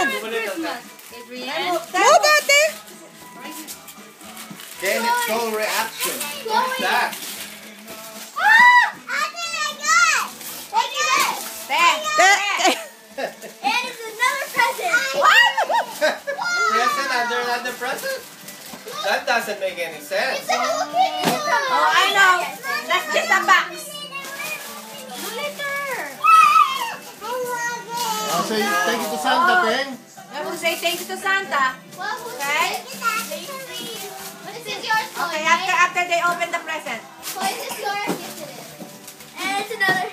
Adrian! Adrian. Move, ate! Then it's no reaction. What's that? And it's another present. Present under another present? That doesn't make any sense. It's a Hello Kitty. Oh, I know. That's just a box. Oh, say thank you to Santa, Peng. I will say thank you to Santa. Okay? What is yours? Okay, after they open the present. What is this yours? Yes, it is. And it's another.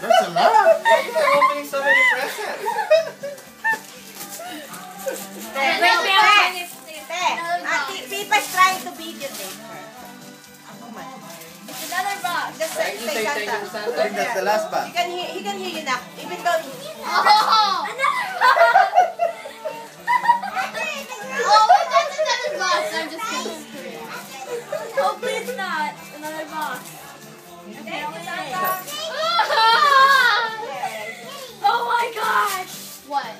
That's a lot. Why are you opening so many presents? Pipa's trying to videotape her. It's another box. Just Thank you, say thank you, Santa. Santa. I think that's the last batch. He can hear you now. Even though... Oh! Another box! Oh, wait, that's another box. I'm just kidding. Hopefully it's not. Another box. Thank you, Santa. Oh my gosh! What?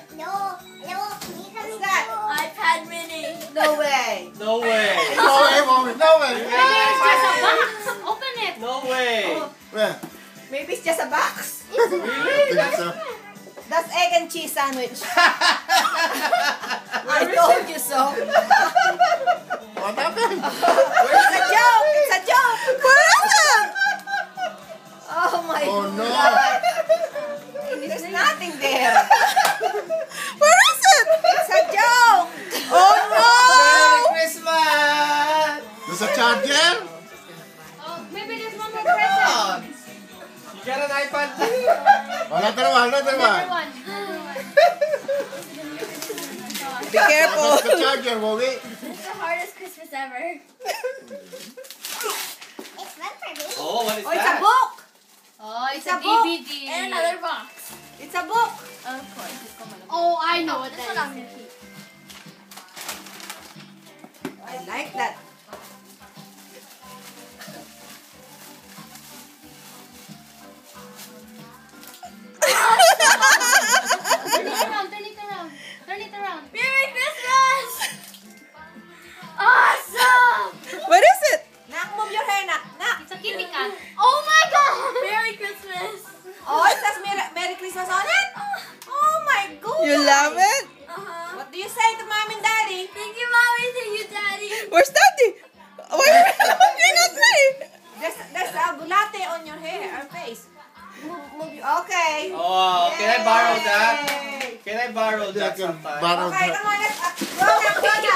What's that? iPad mini. No way. No way. No way, mommy, no way. Open it. No way. Where? Maybe it's just a box. I think so. That's egg and cheese sandwich. I told you so. What happened? It's a joke. It's a joke. Where is it? Oh my Oh, no. God. There's nothing there. Where is it? It's a joke. Oh Merry Christmas! There's a charger? Oh, maybe there's one more Come present. on. You got an iPad too? Oh, another one, another one. Be careful. That's the charger, mommy. It's the hardest Christmas ever. Oh, what is Oh, it's a that? book. Oh, It's a book. DVD. And another box. It's a book. Of course. Oh, I know what that is. I'm gonna keep. I like that. Turn it around, turn it around. Turn it around. Merry Christmas! Awesome! What is it? Nak, move your hair, Nak. Nak. It's a Kitty Kat. Oh my God! Merry Christmas! Oh, it says Merry Christmas on it? Oh my God. You love it? Uh-huh. What do you say to Mom and Daddy? Thank you, Mommy. Thank you, Daddy. Where's Daddy? Where? You're not me. There's a bulate on your hair or face. Move your... Okay. Oh, can I borrow that? Yay. Can I borrow that Yeah, I can sometime? borrow Okay, that. come on. Let's go now. Go now.